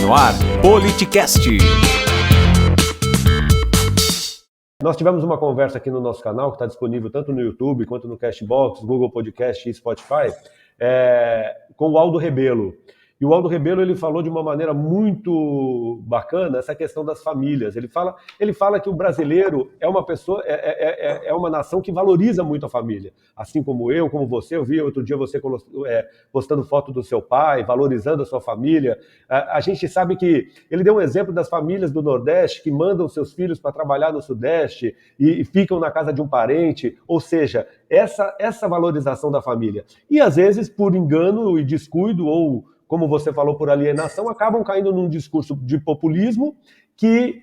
No ar, Politicast. Nós tivemos uma conversa aqui no nosso canal, que está disponível tanto no YouTube, quanto no Castbox, Google Podcast e Spotify, com o Aldo Rebelo. E o Aldo Rebelo, ele falou de uma maneira muito bacana essa questão das famílias. Ele fala que o brasileiro é uma pessoa, é uma nação que valoriza muito a família. Assim como eu, como você, eu vi outro dia você postando foto do seu pai, valorizando a sua família. A gente sabe que ele deu um exemplo das famílias do Nordeste que mandam seus filhos para trabalhar no Sudeste e ficam na casa de um parente. Ou seja, essa valorização da família. E às vezes, por engano e descuido, ou como você falou, por alienação, acabam caindo num discurso de populismo que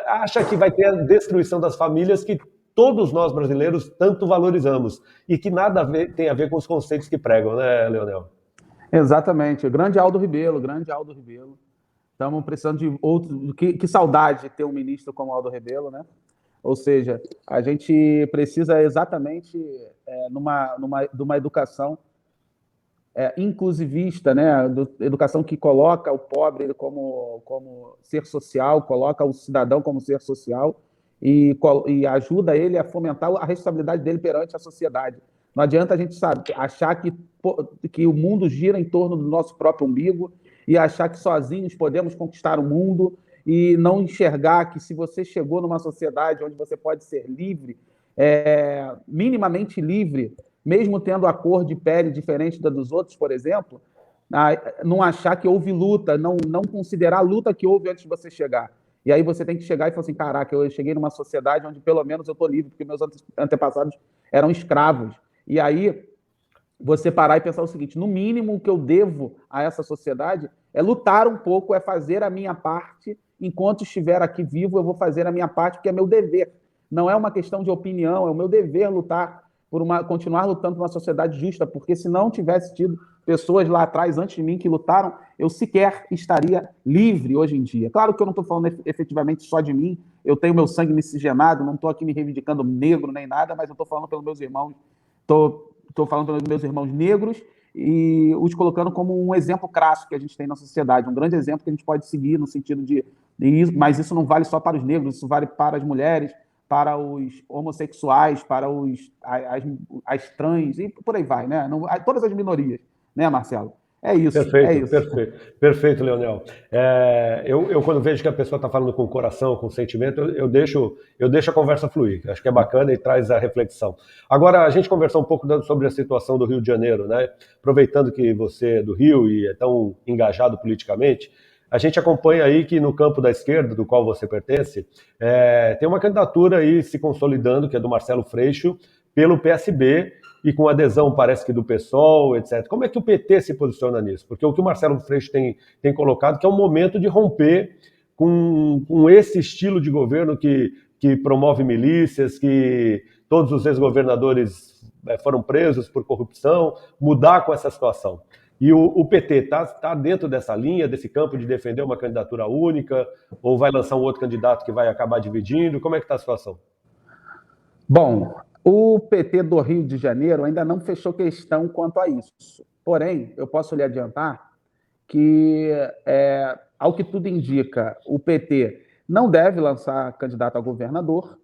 acha que vai ter a destruição das famílias que todos nós brasileiros tanto valorizamos e que nada tem a ver com os conceitos que pregam, né, Leonel? Exatamente. Grande Aldo Rebelo. Estamos precisando de outro. Que saudade de ter um ministro como Aldo Rebelo, né? Ou seja, a gente precisa exatamente de uma educação inclusivista, né? Educação que coloca o pobre como ser social, coloca o cidadão como ser social e ajuda ele a fomentar a responsabilidade dele perante a sociedade. Não adianta a gente achar que o mundo gira em torno do nosso próprio umbigo e achar que sozinhos podemos conquistar o mundo e não enxergar que se você chegou numa sociedade onde você pode ser livre, minimamente livre, mesmo tendo a cor de pele diferente da dos outros, por exemplo, não achar que houve luta, não considerar a luta que houve antes de você chegar. E aí você tem que chegar e falar assim, caraca, eu cheguei numa sociedade onde pelo menos eu estou livre, porque meus antepassados eram escravos. E aí você parar e pensar o seguinte, no mínimo o que eu devo a essa sociedade é lutar um pouco, é fazer a minha parte, enquanto estiver aqui vivo eu vou fazer a minha parte, porque é meu dever. Não é uma questão de opinião, é o meu dever lutar continuar lutando por uma sociedade justa, porque se não tivesse tido pessoas lá atrás, antes de mim, que lutaram, eu sequer estaria livre hoje em dia. Claro que eu não estou falando efetivamente só de mim, eu tenho meu sangue miscigenado, não estou aqui me reivindicando negro nem nada, mas eu estou falando pelos meus irmãos, estou falando pelos meus irmãos negros e os colocando como um exemplo crasso que a gente tem na sociedade, um grande exemplo que a gente pode seguir no sentido mas isso não vale só para os negros, isso vale para as mulheres, para os homossexuais, para as trans, e por aí vai, né? Todas as minorias, né, Marcelo? É isso. Perfeito, Leonel. Eu quando vejo que a pessoa está falando com o coração, com sentimento, eu deixo a conversa fluir. Acho que é bacana e traz a reflexão. Agora, a gente conversar um pouco sobre a situação do Rio de Janeiro, né? Aproveitando que você é do Rio e é tão engajado politicamente, a gente acompanha aí que no campo da esquerda, do qual você pertence, tem uma candidatura aí se consolidando, que é do Marcelo Freixo, pelo PSB, e com adesão, parece que do PSOL, etc. Como é que o PT se posiciona nisso? Porque o que o Marcelo Freixo tem colocado que é um momento de romper com esse estilo de governo que promove milícias, que todos os ex-governadores foram presos por corrupção, mudar com essa situação. E o PT está dentro dessa linha, desse campo de defender uma candidatura única, ou vai lançar um outro candidato que vai acabar dividindo? Como é que está a situação? Bom, o PT do Rio de Janeiro ainda não fechou questão quanto a isso. Porém, eu posso lhe adiantar que, ao que tudo indica, o PT não deve lançar candidato a governador.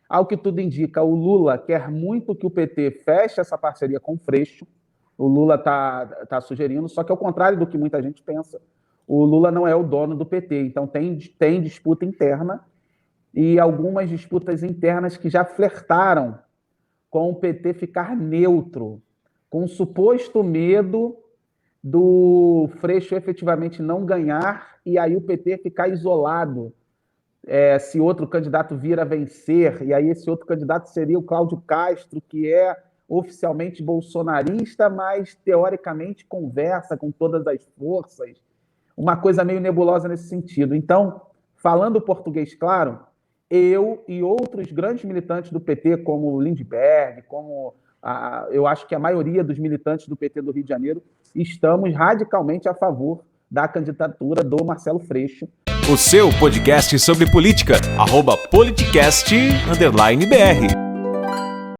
Ao que tudo indica, o Lula quer muito que o PT feche essa parceria com o Freixo. O Lula está sugerindo, só que ao contrário do que muita gente pensa, o Lula não é o dono do PT, então tem disputa interna e algumas disputas internas que já flertaram com o PT ficar neutro, com o suposto medo do Freixo efetivamente não ganhar e aí o PT ficar isolado se outro candidato vir a vencer, e aí esse outro candidato seria o Cláudio Castro, que é oficialmente bolsonarista, mas teoricamente conversa com todas as forças. Uma coisa meio nebulosa nesse sentido. Então, falando português claro, eu e outros grandes militantes do PT, como o Lindbergh, eu acho que a maioria dos militantes do PT do Rio de Janeiro, estamos radicalmente a favor da candidatura do Marcelo Freixo. O seu podcast sobre política, @politicast_BR.